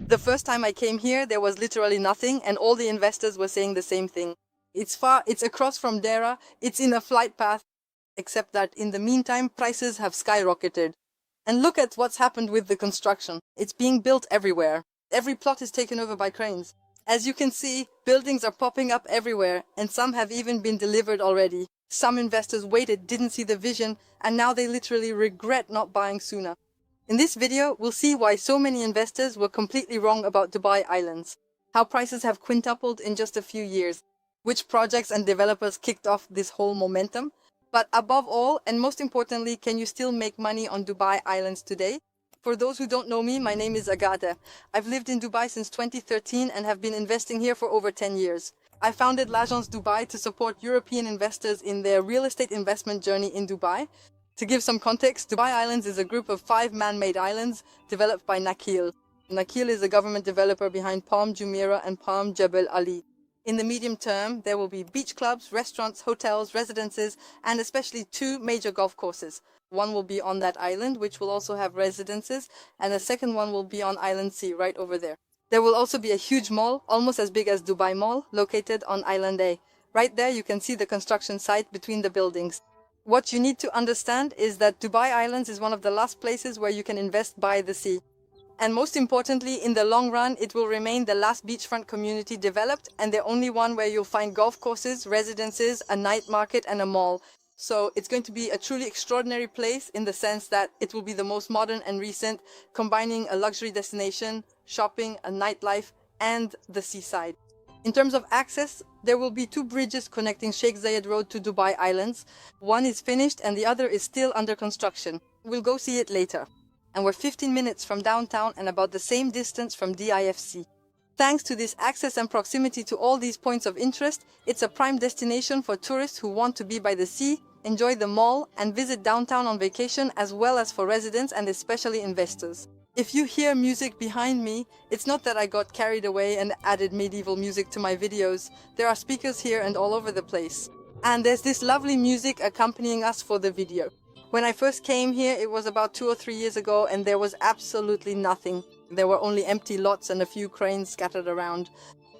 The first time I came here, there was literally nothing, and all the investors were saying the same thing. It's far, it's across from Deira, it's in a flight path, except that in the meantime, prices have skyrocketed. And look at what's happened with the construction. It's being built everywhere. Every plot is taken over by cranes. As you can see, buildings are popping up everywhere, and some have even been delivered already. Some investors waited, didn't see the vision, and now they literally regret not buying sooner. In this video, we'll see why so many investors were completely wrong about Dubai Islands, how prices have quintupled in just a few years, which projects and developers kicked off this whole momentum, but above all, and most importantly, can you still make money on Dubai Islands today? For those who don't know me, my name is Agata. I've lived in Dubai since 2013 and have been investing here for over 10 years. I founded L'Agence Dubai to support European investors in their real estate investment journey in Dubai. To give some context, Dubai Islands is a group of 5 man-made islands developed by Nakheel. Nakheel is a government developer behind Palm Jumeirah and Palm Jebel Ali. In the medium term, there will be beach clubs, restaurants, hotels, residences, and especially 2 major golf courses. One will be on that island, which will also have residences, and the second one will be on Island C, right over there. There will also be a huge mall, almost as big as Dubai Mall, located on Island A. Right there you can see the construction site between the buildings. What you need to understand is that Dubai Islands is one of the last places where you can invest by the sea. And most importantly, in the long run, it will remain the last beachfront community developed and the only one where you'll find golf courses, residences, a night market and a mall. So it's going to be a truly extraordinary place in the sense that it will be the most modern and recent, combining a luxury destination, shopping, a nightlife, and the seaside. In terms of access, there will be 2 bridges connecting Sheikh Zayed Road to Dubai Islands. One is finished and the other is still under construction. We'll go see it later. And we're 15 minutes from downtown and about the same distance from DIFC. Thanks to this access and proximity to all these points of interest, it's a prime destination for tourists who want to be by the sea, enjoy the mall, and visit downtown on vacation, as well as for residents and especially investors. If you hear music behind me, it's not that I got carried away and added medieval music to my videos. There are speakers here and all over the place. And there's this lovely music accompanying us for the video. When I first came here, it was about 2 or 3 years ago, and there was absolutely nothing. There were only empty lots and a few cranes scattered around.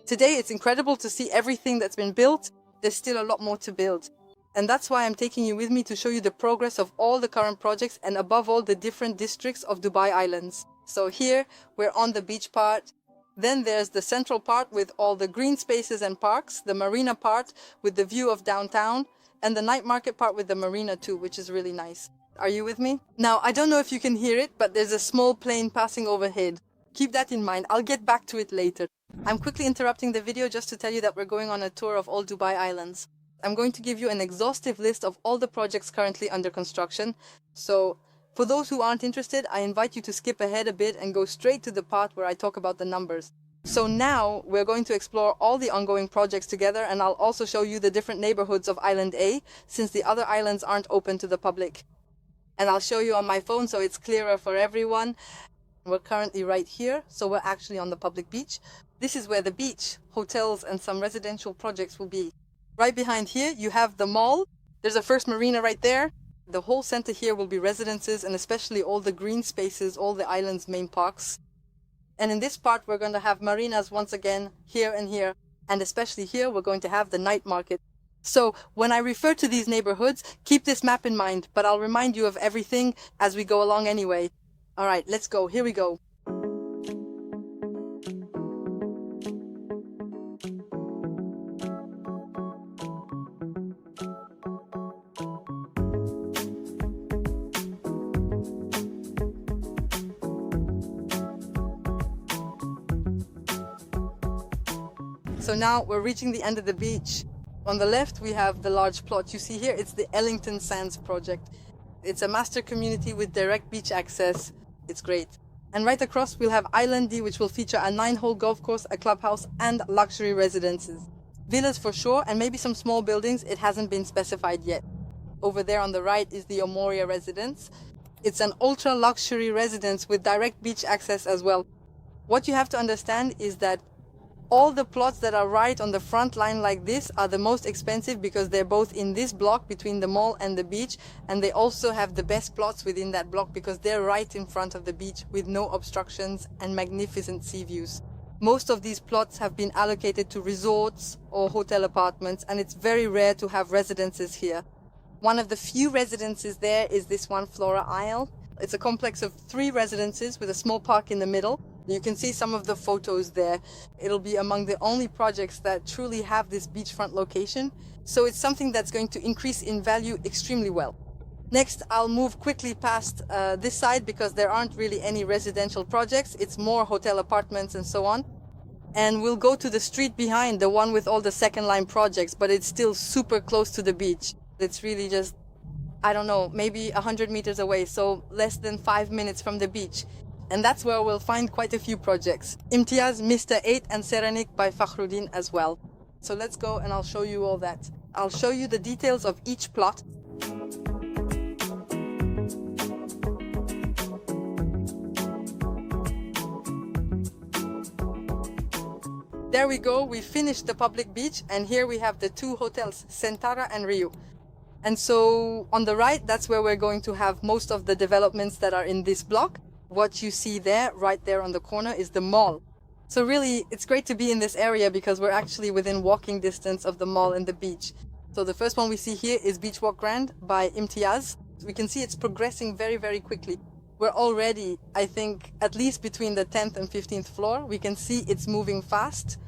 Today, it's incredible to see everything that's been built. There's still a lot more to build. And that's why I'm taking you with me to show you the progress of all the current projects and above all the different districts of Dubai Islands. So here, we're on the beach part. Then there's the central part with all the green spaces and parks, the marina part with the view of downtown, and the night market part with the marina too, which is really nice. Are you with me? Now, I don't know if you can hear it, but there's a small plane passing overhead. Keep that in mind. I'll get back to it later. I'm quickly interrupting the video just to tell you that we're going on a tour of all Dubai Islands. I'm going to give you an exhaustive list of all the projects currently under construction. So, for those who aren't interested, I invite you to skip ahead a bit and go straight to the part where I talk about the numbers. So now, we're going to explore all the ongoing projects together, and I'll also show you the different neighborhoods of Island A, since the other islands aren't open to the public. And I'll show you on my phone so it's clearer for everyone. We're currently right here, so we're actually on the public beach. This is where the beach, hotels, and some residential projects will be. Right behind here, you have the mall. There's a first marina right there. The whole center here will be residences, and especially all the green spaces, all the island's main parks. And in this part, we're going to have marinas once again, here and here. And especially here, we're going to have the night market. So when I refer to these neighborhoods, keep this map in mind, but I'll remind you of everything as we go along anyway. All right, let's go. Here we go. So now we're reaching the end of the beach. On the left, we have the large plot you see here. It's the Ellington Sands project. It's a master community with direct beach access. It's great. And right across, we'll have Island D, which will feature a 9-hole golf course, a clubhouse, and luxury residences. Villas for sure, and maybe some small buildings. It hasn't been specified yet. Over there on the right is the Omoria residence. It's an ultra-luxury residence with direct beach access as well. What you have to understand is that All the plots that are right on the front line like this are the most expensive because they're both in this block between the mall and the beach, and they also have the best plots within that block because they're right in front of the beach with no obstructions and magnificent sea views. Most of these plots have been allocated to resorts or hotel apartments, and it's very rare to have residences here. One of the few residences there is this one, Flora Isle. It's a complex of 3 residences with a small park in the middle. You can see some of the photos there. It'll be among the only projects that truly have this beachfront location, so it's something that's going to increase in value extremely well. Next, I'll move quickly past this side because there aren't really any residential projects. It's more hotel apartments and so on. And we'll go to the street behind, the one with all the second line projects, but it's still super close to the beach. It's really just, I don't know, maybe 100 meters away, so less than 5 minutes from the beach. And that's where we'll find quite a few projects. Imtiaz, Mr. 8 and Serenik by Fakhruddin as well. So let's go and I'll show you all that. I'll show you the details of each plot. There we go, we finished the public beach, and here we have the 2 hotels, Sentara and Rio. And so on the right, that's where we're going to have most of the developments that are in this block. What you see there, right there on the corner, is the mall. So really, it's great to be in this area because we're actually within walking distance of the mall and the beach. So the first one we see here is Beach Walk Grand by Imtiaz. We can see it's progressing very, very quickly. We're already, I think, at least between the 10th and 15th floor. We can see it's moving fast.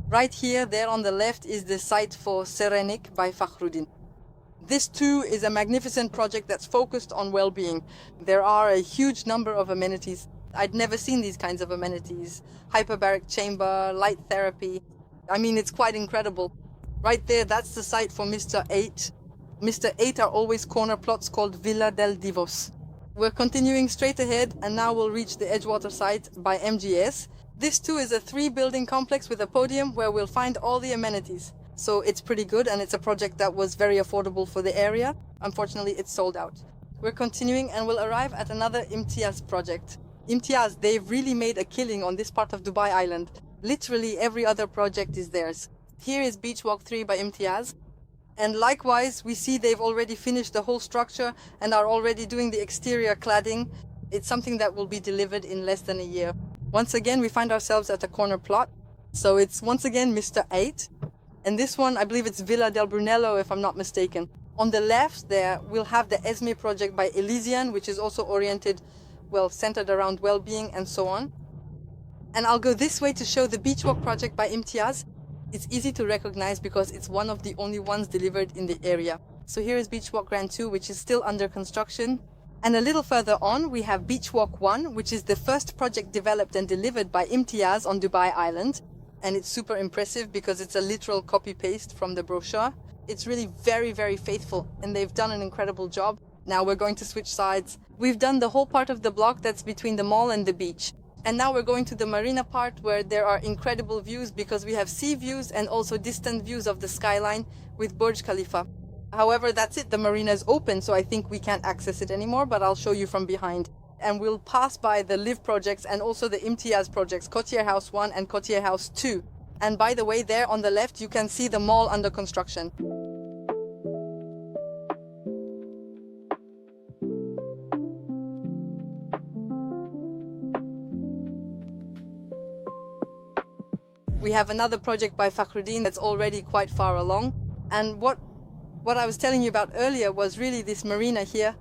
Right here, there on the left, is the site for Serenik by Fakhruddin. This too is a magnificent project that's focused on well-being. There are a huge number of amenities. I'd never seen these kinds of amenities. Hyperbaric chamber, light therapy. I mean, it's quite incredible. Right there, that's the site for Mr. 8. Mr. 8 are always corner plots called Villa del Divos. We're continuing straight ahead, and now we'll reach the Edgewater site by MGS. This too is a 3-building complex with a podium where we'll find all the amenities. So it's pretty good, and it's a project that was very affordable for the area. Unfortunately, it's sold out. We're continuing and we'll arrive at another Imtiaz project. Imtiaz, they've really made a killing on this part of Dubai Island. Literally every other project is theirs. Here is Beach Walk 3 by Imtiaz. And likewise, we see they've already finished the whole structure and are already doing the exterior cladding. It's something that will be delivered in less than a year. Once again, we find ourselves at a corner plot. So it's once again Mr. 8. And this one, I believe it's Villa del Brunello, if I'm not mistaken. On the left there, we'll have the Esme project by Elysian, which is also oriented, well, centered around well-being and so on. And I'll go this way to show the Beach Walk project by Imtiaz. It's easy to recognize because it's one of the only ones delivered in the area. So here is Beach Walk Grand 2, which is still under construction. And a little further on, we have Beach Walk 1, which is the first project developed and delivered by Imtiaz on Dubai Island. And it's super impressive because it's a literal copy-paste from the brochure. It's really very, very faithful, and they've done an incredible job. Now we're going to switch sides. We've done the whole part of the block that's between the mall and the beach. And now we're going to the marina part where there are incredible views because we have sea views and also distant views of the skyline with Burj Khalifa. However, that's it. The marina is open, so I think we can't access it anymore, but I'll show you from behind. And we'll pass by the Live projects and also the Imtiaz projects, Cotier House 1 and Cotier House 2. And by the way, there on the left, you can see the mall under construction. We have another project by Fakhruddin that's already quite far along. And what I was telling you about earlier was really this marina here,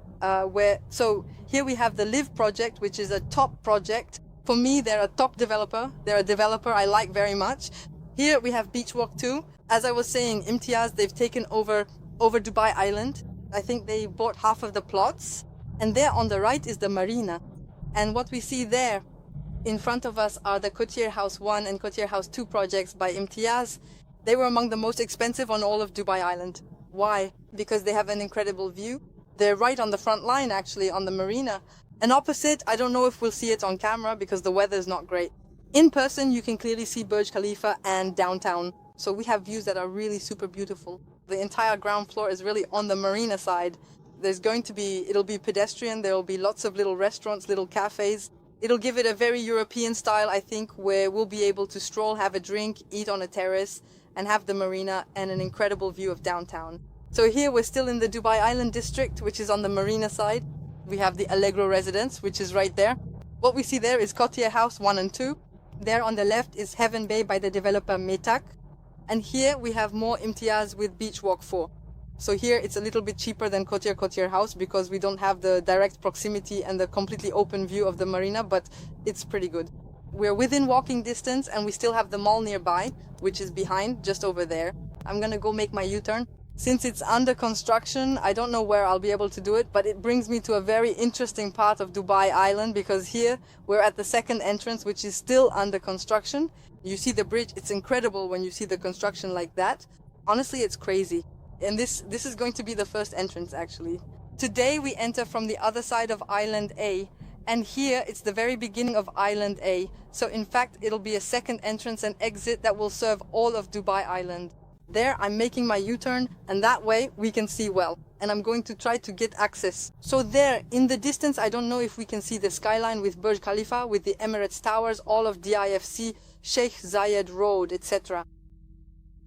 so here we have the Live project, which is a top project. For me, they're a top developer. They're a developer I like very much. Here we have Beach Walk 2. As I was saying, Imtiaz, they've taken over Dubai Island. I think they bought half of the plots. And there on the right is the marina. And what we see there in front of us are the Cotier House 1 and Cotier House 2 projects by Imtiaz. They were among the most expensive on all of Dubai Island. Why? Because they have an incredible view. They're right on the front line, actually, on the marina. And opposite, I don't know if we'll see it on camera because the weather is not great. In person, you can clearly see Burj Khalifa and downtown. So we have views that are really super beautiful. The entire ground floor is really on the marina side. It'll be pedestrian. There will be lots of little restaurants, little cafes. It'll give it a very European style, I think, where we'll be able to stroll, have a drink, eat on a terrace, and have the marina and an incredible view of downtown. So here we're still in the Dubai Island district, which is on the marina side. We have the Allegro residence, which is right there. What we see there is Cotier House 1 and 2. There on the left is Heaven Bay by the developer Metak. And here we have more Imtiaz with Beach Walk 4. So here it's a little bit cheaper than Cotier House because we don't have the direct proximity and the completely open view of the marina, but it's pretty good. We're within walking distance and we still have the mall nearby, which is behind, just over there. I'm gonna go make my U-turn. Since it's under construction, I don't know where I'll be able to do it, but it brings me to a very interesting part of Dubai Island because here we're at the second entrance, which is still under construction. You see the bridge, it's incredible when you see the construction like that. Honestly, it's crazy. And this is going to be the first entrance actually. Today we enter from the other side of Island A, and here it's the very beginning of Island A. So in fact, it'll be a second entrance and exit that will serve all of Dubai Island. There I'm making my U-turn, and that way we can see well. And I'm going to try to get access. So there, in the distance, I don't know if we can see the skyline with Burj Khalifa, with the Emirates Towers, all of DIFC, Sheikh Zayed Road, etc.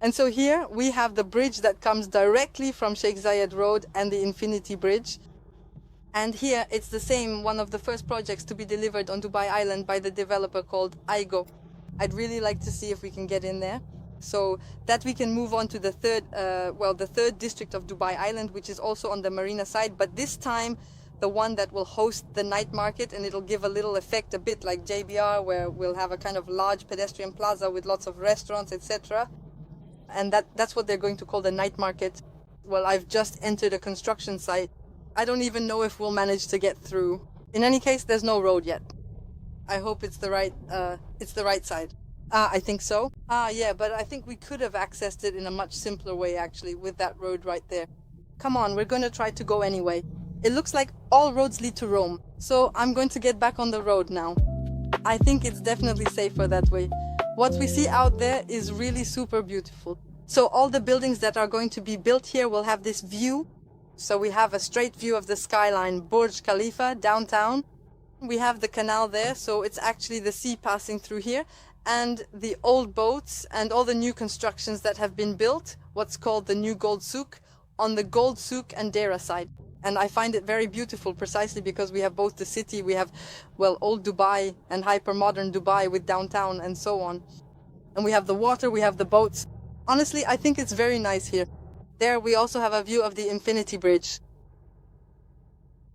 And so here we have the bridge that comes directly from Sheikh Zayed Road and the Infinity Bridge. And here it's the same, one of the first projects to be delivered on Dubai Island by the developer called Aigo. I'd really like to see if we can get in there, so that we can move on to the third district of Dubai Island, which is also on the marina side, but this time the one that will host the night market, and it'll give a little effect, a bit like JBR, where we'll have a kind of large pedestrian plaza with lots of restaurants, etc. And that's what they're going to call the night market. Well, I've just entered a construction site. I don't even know if we'll manage to get through. In any case, there's no road yet. I hope it's the right side. I think so. Yeah, but I think we could have accessed it in a much simpler way, actually, with that road right there. Come on, we're going to try to go anyway. It looks like all roads lead to Rome, so I'm going to get back on the road now. I think it's definitely safer that way. What we see out there is really super beautiful. So all the buildings that are going to be built here will have this view. So we have a straight view of the skyline, Burj Khalifa, downtown. We have the canal there, so it's actually the sea passing through here. And the old boats and all the new constructions that have been built, what's called the new Gold Souk, on the Gold Souk and Deira side. And I find it very beautiful precisely because we have both the city, we have, well, old Dubai and hyper-modern Dubai with downtown and so on. And we have the water, we have the boats. Honestly, I think it's very nice here. There we also have a view of the Infinity Bridge.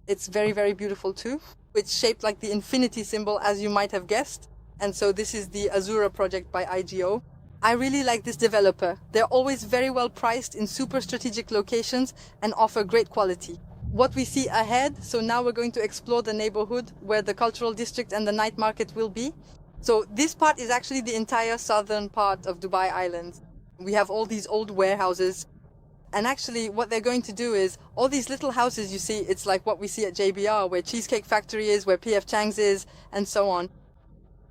It's very, very beautiful too. It's shaped like the infinity symbol, as you might have guessed. And so this is the Azura project by IGO. I really like this developer. They're always very well priced in super strategic locations and offer great quality. What we see ahead, so now we're going to explore the neighborhood where the cultural district and the night market will be. So this part is actually the entire southern part of Dubai Island. We have all these old warehouses. And actually what they're going to do is, all these little houses you see, it's like what we see at JBR, where Cheesecake Factory is, where PF Chang's is, and so on.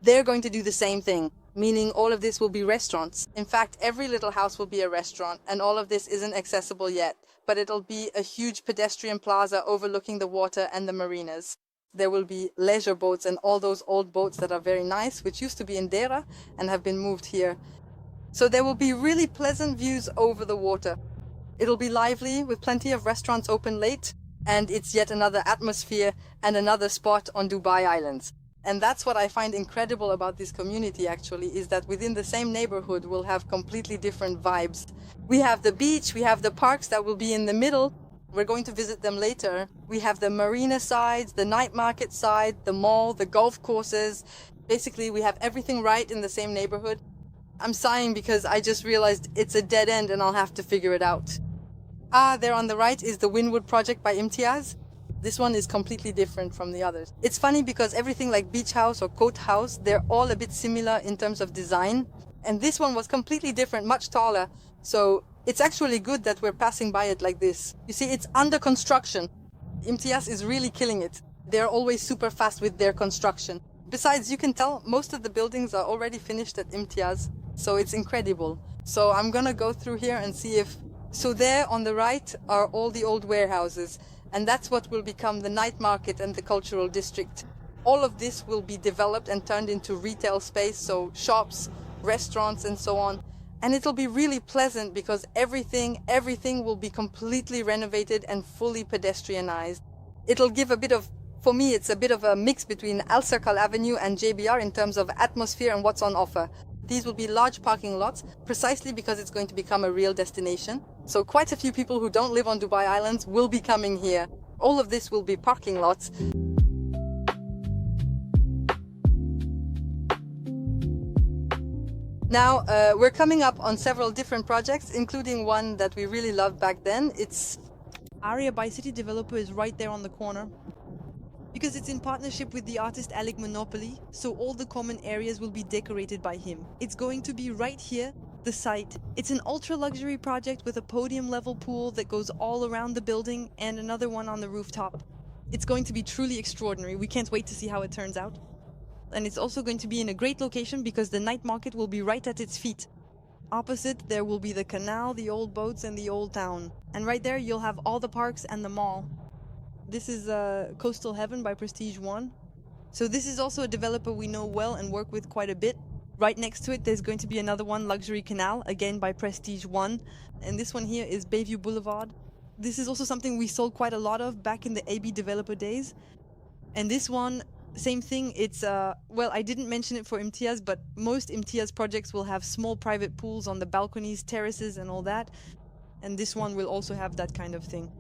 They're going to do the same thing, meaning all of this will be restaurants. In fact, every little house will be a restaurant, and all of this isn't accessible yet, but it'll be a huge pedestrian plaza overlooking the water and the marinas. There will be leisure boats and all those old boats that are very nice, which used to be in Deira and have been moved here. So there will be really pleasant views over the water. It'll be lively with plenty of restaurants open late, and it's yet another atmosphere and another spot on Dubai Island. And that's what I find incredible about this community actually, is that within the same neighborhood we'll have completely different vibes. We have the beach, we have the parks that will be in the middle. We're going to visit them later. We have the marina sides, the night market side, the mall, the golf courses. Basically, we have everything right in the same neighborhood. I'm sighing because I just realized it's a dead end and I'll have to figure it out. There on the right is the Wynwood project by Imtiaz. This one is completely different from the others. It's funny because everything like Beach House or Coat House, they're all a bit similar in terms of design. And this one was completely different, much taller. So it's actually good that we're passing by it like this. You see, it's under construction. Imtiaz is really killing it. They're always super fast with their construction. Besides, you can tell most of the buildings are already finished at Imtiaz. So it's incredible. So I'm gonna go through here and see if... So there on the right are all the old warehouses. And that's what will become the night market and the cultural district. All of this will be developed and turned into retail space, so shops, restaurants, and so on. And it'll be really pleasant because everything will be completely renovated and fully pedestrianized. It'll give a bit of, for me, it's a bit of a mix between Al Circle Avenue and JBR in terms of atmosphere and what's on offer. These will be large parking lots, precisely because it's going to become a real destination. So quite a few people who don't live on Dubai Islands will be coming here. All of this will be parking lots. Now, we're coming up on several different projects, including one that we really loved back then. It's Aria by City Developer is right there on the corner. Because it's in partnership with the artist Alec Monopoly, so all the common areas will be decorated by him. It's going to be right here, the site. It's an ultra-luxury project with a podium-level pool that goes all around the building and another one on the rooftop. It's going to be truly extraordinary. We can't wait to see how it turns out. And it's also going to be in a great location because the night market will be right at its feet. Opposite, there will be the canal, the old boats, and the old town. And right there, you'll have all the parks and the mall. This is Coastal Heaven by Prestige One. So this is also a developer we know well and work with quite a bit. Right next to it, there's going to be another one, Luxury Canal, again by Prestige One. And this one here is Bayview Boulevard. This is also something we sold quite a lot of back in the AB developer days. And this one, same thing, it's, well, I didn't mention it for Imtiaz, but most Imtiaz projects will have small private pools on the balconies, terraces, and all that. And this one will also have that kind of thing.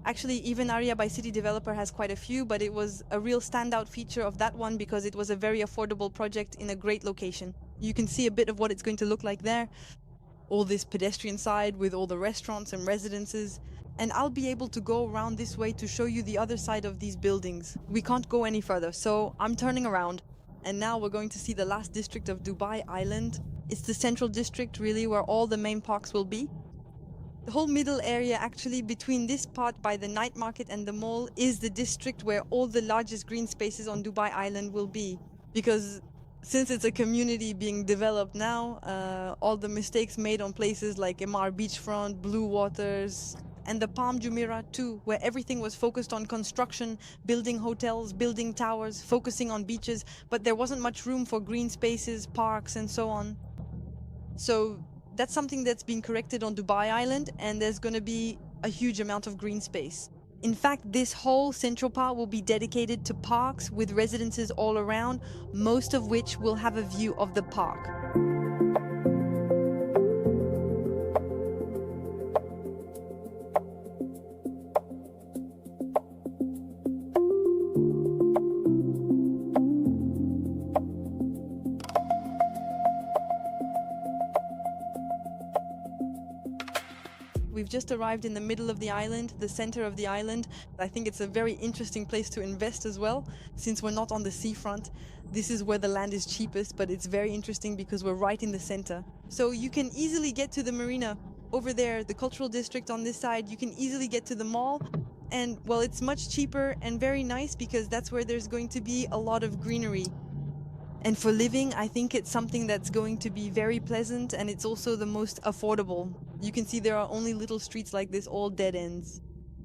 Actually, even Aria by City Developer has quite a few, but it was a real standout feature of that one because it was a very affordable project in a great location. You can see a bit of what it's going to look like there. All this pedestrian side with all the restaurants and residences. And I'll be able to go around this way to show you the other side of these buildings. We can't go any further, so I'm turning around. And now we're going to see the last district of Dubai Island. It's the central district, really, where all the main parks will be. The whole middle area, actually, between this part by the night market and the mall, is the district where all the largest green spaces on Dubai Island will be. Because since it's a community being developed now, all the mistakes made on places like Emar Beachfront, Blue Waters, and the Palm Jumeirah too, where everything was focused on construction, building hotels, building towers, focusing on beaches, but there wasn't much room for green spaces, parks, and so on. So that's something that's being corrected on Dubai Island, and there's going to be a huge amount of green space. In fact, this whole central part will be dedicated to parks with residences all around, most of which will have a view of the park. We've just arrived in the middle of the island, the center of the island. I think it's a very interesting place to invest as well, since we're not on the seafront. This is where the land is cheapest, but it's very interesting because we're right in the center. So you can easily get to the Marina over there, the cultural district on this side. You can easily get to the mall. And, well, it's much cheaper and very nice because that's where there's going to be a lot of greenery. And for living, I think it's something that's going to be very pleasant, and it's also the most affordable. You can see there are only little streets like this, all dead ends.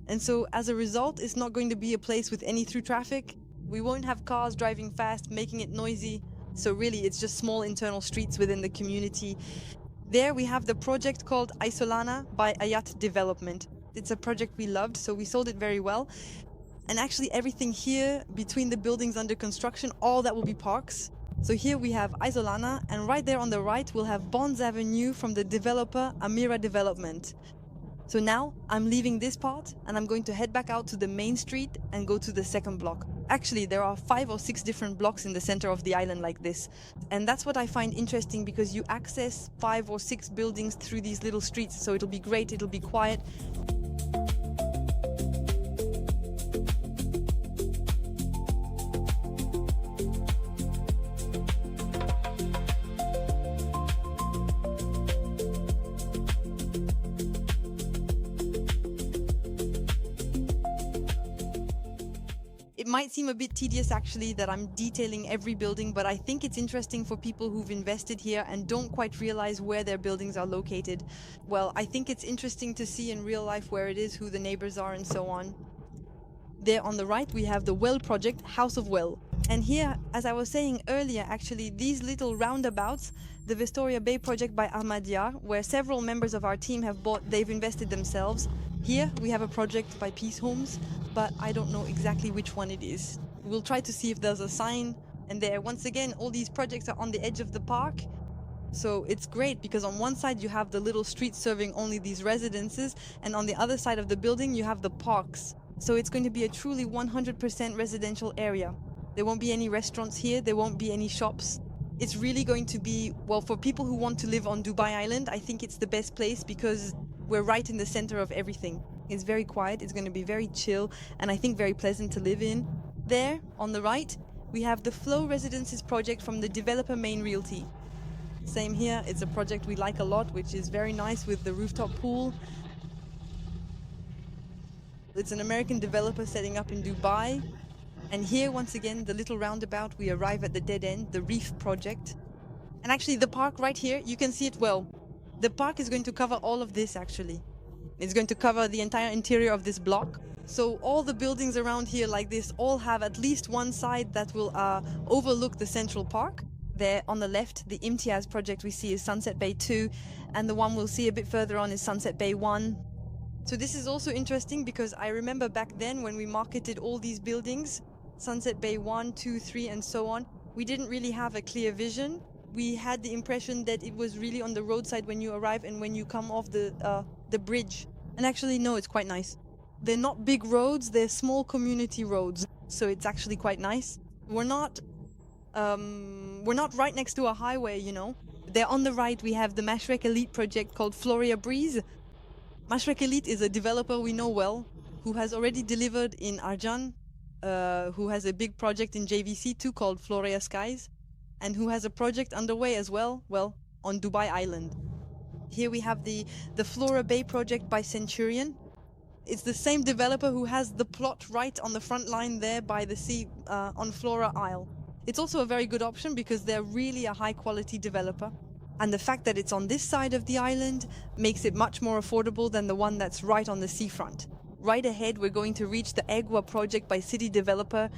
And so as a result, it's not going to be a place with any through traffic. We won't have cars driving fast, making it noisy. So really, it's just small internal streets within the community. There we have the project called Isolana by Ayat Development. It's a project we loved, so we sold it very well. And actually everything here, between the buildings under construction, all that will be parks. So here we have Isolana, and right there on the right we'll have Bonds Avenue from the developer Amira Development. So now I'm leaving this part and I'm going to head back out to the main street and go to the second block. Actually, there are 5 or 6 different blocks in the center of the island like this. And that's what I find interesting because you access 5 or 6 buildings through these little streets. So it'll be great, it'll be quiet. It might seem a bit tedious actually that I'm detailing every building, but I think it's interesting for people who've invested here and don't quite realize where their buildings are located. Well, I think it's interesting to see in real life where it is, who the neighbors are, and so on. There on the right we have the Well project, House of Well. And here, as I was saying earlier, actually, these little roundabouts, the Vistoria Bay project by Ahmadiyar, where several members of our team have bought, they've invested themselves. Here, we have a project by Peace Homes, but I don't know exactly which one it is. We'll try to see if there's a sign. And there, once again, all these projects are on the edge of the park. So it's great because on one side you have the little street serving only these residences, and on the other side of the building you have the parks. So it's going to be a truly 100% residential area. There won't be any restaurants here, there won't be any shops. It's really going to be, well, for people who want to live on Dubai Island, I think it's the best place because we're right in the center of everything. It's very quiet, it's going to be very chill, and I think very pleasant to live in. There, on the right, we have the Flow Residences project from the developer Main Realty. Same here, it's a project we like a lot, which is very nice with the rooftop pool. It's an American developer setting up in Dubai. And here, once again, the little roundabout, we arrive at the dead end, the Reef project. And actually, the park right here, you can see it well. The park is going to cover all of this, actually. It's going to cover the entire interior of this block. So all the buildings around here like this all have at least one side that will overlook the central park. There on the left, the Imtiaz project we see is Sunset Bay 2, and the one we'll see a bit further on is Sunset Bay 1. So this is also interesting because I remember back then when we marketed all these buildings, Sunset Bay 1, 2, 3, and so on, we didn't really have a clear vision. We had the impression that it was really on the roadside when you arrive and when you come off the bridge. And actually, no, it's quite nice. They're not big roads, they're small community roads. So it's actually quite nice. We're not right next to a highway, you know. There on the right, we have the Mashrek Elite project called Floria Breeze. Mashrek Elite is a developer we know well, who has already delivered in Arjan, who has a big project in JVC too called Floria Skies, and who has a project underway as well, on Dubai Island. Here we have the Flora Bay project by Centurion. It's the same developer who has the plot right on the front line there by the sea on Flora Isle. It's also a very good option because they're really a high quality developer. And the fact that it's on this side of the island makes it much more affordable than the one that's right on the seafront. Right ahead, we're going to reach the Egwa project by City Developer.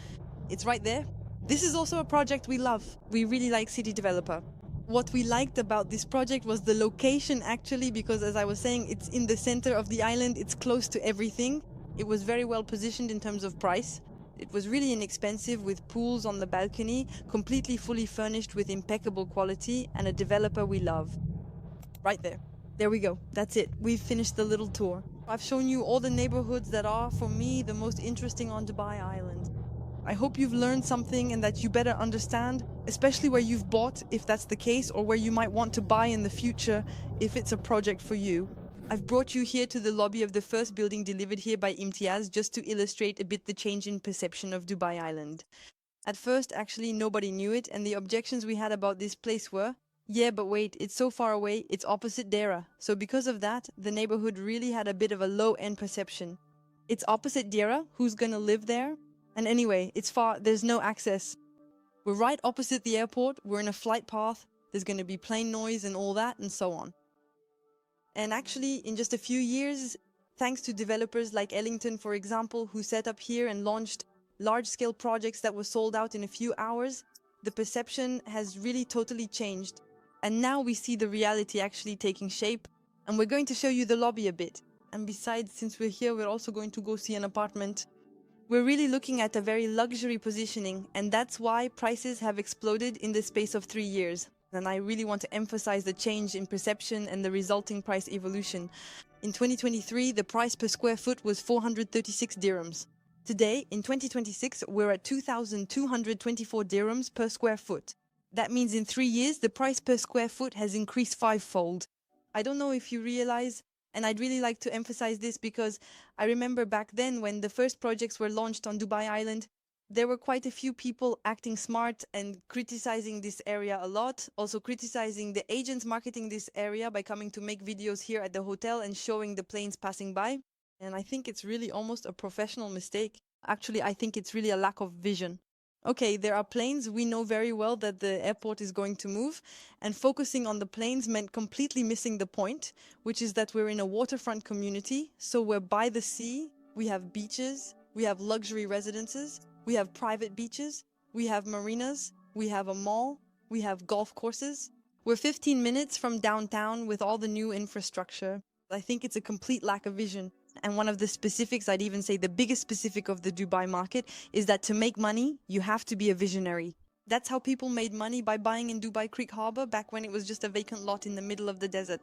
It's right there. This is also a project we love. We really like City Developer. What we liked about this project was the location actually, because as I was saying, it's in the center of the island, it's close to everything. It was very well positioned in terms of price. It was really inexpensive with pools on the balcony, completely fully furnished with impeccable quality, and a developer we love. Right there. There we go. That's it. We've finished the little tour. I've shown you all the neighborhoods that are, for me, the most interesting on Dubai Island. I hope you've learned something and that you better understand, especially where you've bought, if that's the case, or where you might want to buy in the future, if it's a project for you. I've brought you here to the lobby of the first building delivered here by Imtiaz just to illustrate a bit the change in perception of Dubai Island. At first, actually, nobody knew it, and the objections we had about this place were, yeah, but wait, it's so far away, it's opposite Deira. So because of that, the neighborhood really had a bit of a low-end perception. It's opposite Deira, who's gonna live there? And anyway, it's far, there's no access. We're right opposite the airport, we're in a flight path, there's gonna be plane noise and all that, and so on. And actually, in just a few years, thanks to developers like Ellington, for example, who set up here and launched large-scale projects that were sold out in a few hours, the perception has really totally changed. And now we see the reality actually taking shape, and we're going to show you the lobby a bit. And besides, since we're here, we're also going to go see an apartment. We're really looking at a very luxury positioning, and that's why prices have exploded in the space of 3 years. And I really want to emphasize the change in perception and the resulting price evolution. In 2023, the price per square foot was 436 dirhams. Today, in 2026, we're at 2,224 dirhams per square foot. That means in 3 years, the price per square foot has increased fivefold. I don't know if you realize, and I'd really like to emphasize this because I remember back then when the first projects were launched on Dubai Island, there were quite a few people acting smart and criticizing this area a lot, also criticizing the agents marketing this area by coming to make videos here at the hotel and showing the planes passing by. And I think it's really almost a professional mistake. Actually, I think it's really a lack of vision. Okay, there are planes. We know very well that the airport is going to move, and focusing on the planes meant completely missing the point, which is that we're in a waterfront community, so we're by the sea, we have beaches, we have luxury residences, we have private beaches, we have marinas, we have a mall, we have golf courses. We're 15 minutes from downtown with all the new infrastructure. I think it's a complete lack of vision. And one of the specifics, I'd even say the biggest specific of the Dubai market, is that to make money, you have to be a visionary. That's how people made money, by buying in Dubai Creek Harbor back when it was just a vacant lot in the middle of the desert.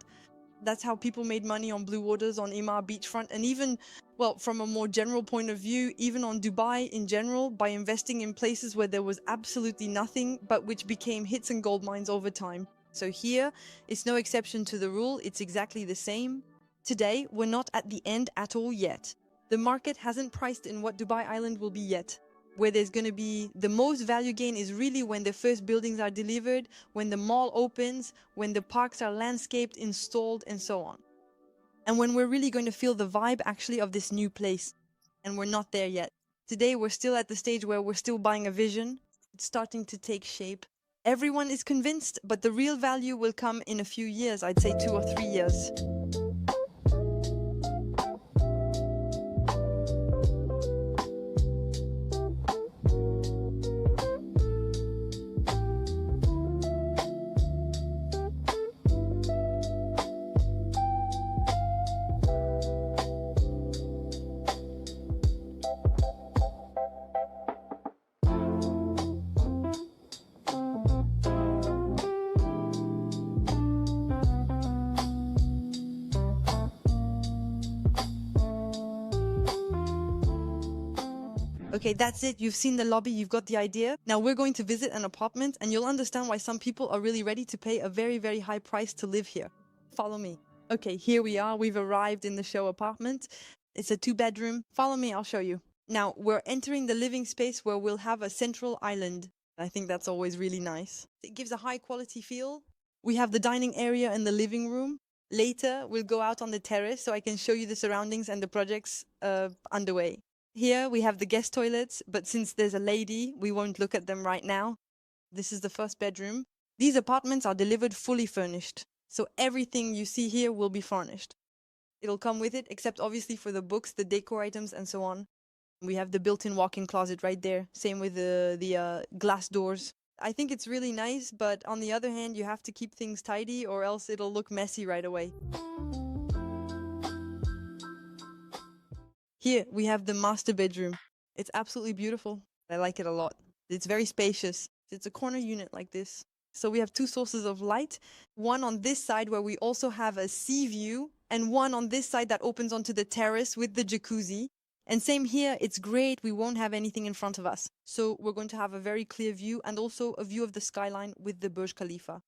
That's how people made money on Blue Waters, on Imar beachfront, and even, well, from a more general point of view, even on Dubai in general, by investing in places where there was absolutely nothing, but which became hits and gold mines over time. So here, it's no exception to the rule, it's exactly the same. Today, we're not at the end at all yet. The market hasn't priced in what Dubai Island will be yet. Where there's going to be the most value gain is really when the first buildings are delivered, when the mall opens, when the parks are landscaped, installed, and so on. And when we're really going to feel the vibe actually of this new place. And we're not there yet. Today, we're still at the stage where we're still buying a vision. It's starting to take shape. Everyone is convinced, but the real value will come in a few years, I'd say 2 or 3 years. Okay, that's it. You've seen the lobby, you've got the idea. Now we're going to visit an apartment and you'll understand why some people are really ready to pay a very, very high price to live here. Follow me. Okay, here we are. We've arrived in the show apartment. It's a 2-bedroom. Follow me, I'll show you. Now, we're entering the living space where we'll have a central island. I think that's always really nice. It gives a high quality feel. We have the dining area and the living room. Later, we'll go out on the terrace so I can show you the surroundings and the projects underway. Here we have the guest toilets, but since there's a lady, we won't look at them right now. This is the first bedroom. These apartments are delivered fully furnished, so everything you see here will be furnished. It'll come with it, except obviously for the books, the decor items, and so on. We have the built-in walk-in closet right there. Same with the glass doors. I think it's really nice, but on the other hand, you have to keep things tidy or else it'll look messy right away. Here we have the master bedroom. It's absolutely beautiful. I like it a lot. It's very spacious. It's a corner unit like this. So we have 2 sources of light, one on this side where we also have a sea view, and one on this side that opens onto the terrace with the jacuzzi. And same here, it's great, we won't have anything in front of us. So we're going to have a very clear view and also a view of the skyline with the Burj Khalifa.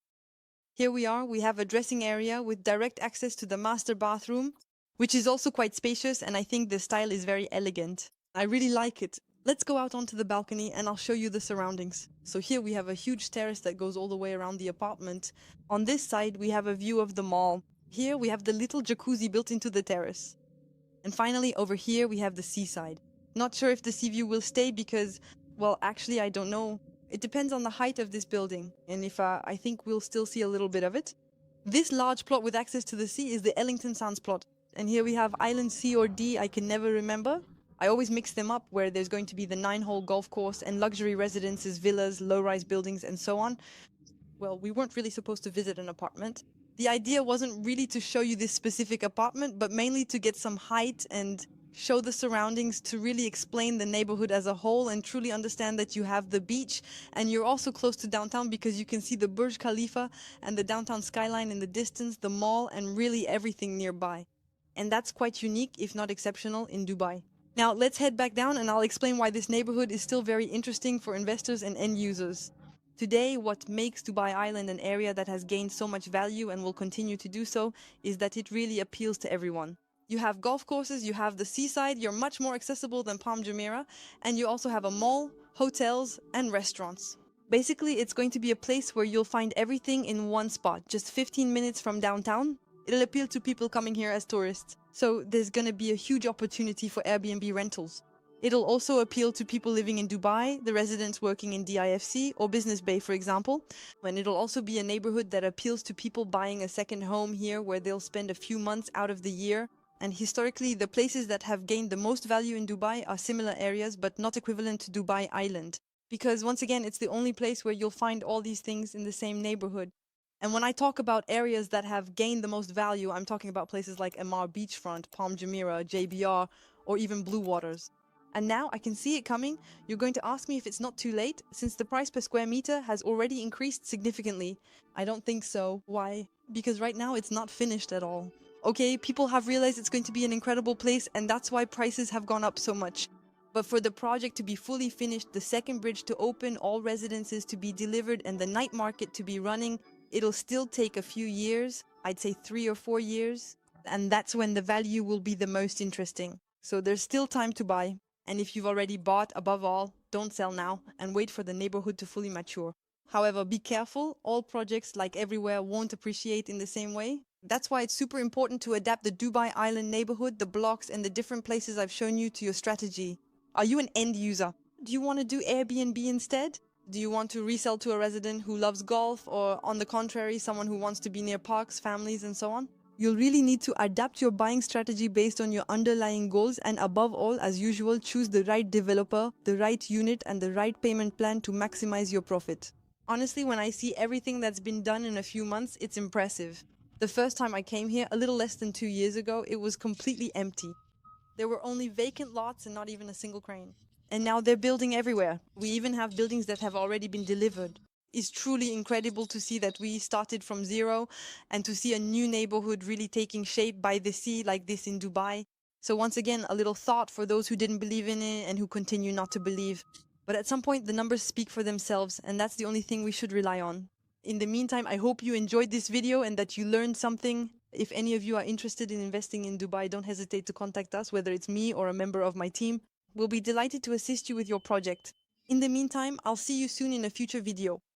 Here we are, we have a dressing area with direct access to the master bathroom, which is also quite spacious, and I think the style is very elegant. I really like it. Let's go out onto the balcony and I'll show you the surroundings. So here we have a huge terrace that goes all the way around the apartment. On this side, we have a view of the mall. Here we have the little jacuzzi built into the terrace. And finally, over here, we have the seaside. Not sure if the sea view will stay because, well, actually, I don't know. It depends on the height of this building. And if I think we'll still see a little bit of it. This large plot with access to the sea is the Ellington Sands plot. And here we have Island C or D, I can never remember. I always mix them up where there's going to be the 9-hole golf course and luxury residences, villas, low-rise buildings, and so on. Well, we weren't really supposed to visit an apartment. The idea wasn't really to show you this specific apartment, but mainly to get some height and show the surroundings, to really explain the neighborhood as a whole and truly understand that you have the beach and you're also close to downtown because you can see the Burj Khalifa and the downtown skyline in the distance, the mall, and really everything nearby. And that's quite unique, if not exceptional, in Dubai. Now let's head back down and I'll explain why this neighborhood is still very interesting for investors and end users. Today, what makes Dubai Island an area that has gained so much value and will continue to do so is that it really appeals to everyone. You have golf courses, you have the seaside, you're much more accessible than Palm Jumeirah, and you also have a mall, hotels, and restaurants. Basically, it's going to be a place where you'll find everything in one spot, just 15 minutes from downtown. It'll appeal to people coming here as tourists. So there's going to be a huge opportunity for Airbnb rentals. It'll also appeal to people living in Dubai, the residents working in DIFC or Business Bay, for example. And it'll also be a neighborhood that appeals to people buying a second home here where they'll spend a few months out of the year. And historically, the places that have gained the most value in Dubai are similar areas, but not equivalent to Dubai Island. because once again, it's the only place where you'll find all these things in the same neighborhood. And when I talk about areas that have gained the most value, I'm talking about places like Amar Beachfront, Palm Jumeirah, JBR, or even Blue Waters. And now I can see it coming. You're going to ask me if it's not too late, since the price per square meter has already increased significantly. I don't think so. Why? Because right now it's not finished at all. Okay, people have realized it's going to be an incredible place, and that's why prices have gone up so much. But for the project to be fully finished, the second bridge to open, all residences to be delivered, and the night market to be running, it'll still take a few years, I'd say 3 or 4 years, and that's when the value will be the most interesting. So there's still time to buy. And if you've already bought, above all, don't sell now and wait for the neighborhood to fully mature. However, be careful, all projects, like everywhere, won't appreciate in the same way. That's why it's super important to adapt the Dubai Island neighborhood, the blocks, and the different places I've shown you to your strategy. Are you an end user? Do you want to do Airbnb instead? Do you want to resell to a resident who loves golf, or on the contrary, someone who wants to be near parks, families, and so on? You'll really need to adapt your buying strategy based on your underlying goals, and above all, as usual, choose the right developer, the right unit, and the right payment plan to maximize your profit. Honestly, when I see everything that's been done in a few months, it's impressive. The first time I came here, a little less than 2 years ago, it was completely empty. There were only vacant lots and not even a single crane. And now they're building everywhere. We even have buildings that have already been delivered. It's truly incredible to see that we started from zero and to see a new neighborhood really taking shape by the sea like this in Dubai. So once again, a little thought for those who didn't believe in it and who continue not to believe. But at some point, the numbers speak for themselves, and that's the only thing we should rely on. In the meantime, I hope you enjoyed this video and that you learned something. If any of you are interested in investing in Dubai, don't hesitate to contact us, whether it's me or a member of my team. We'll be delighted to assist you with your project. In the meantime, I'll see you soon in a future video.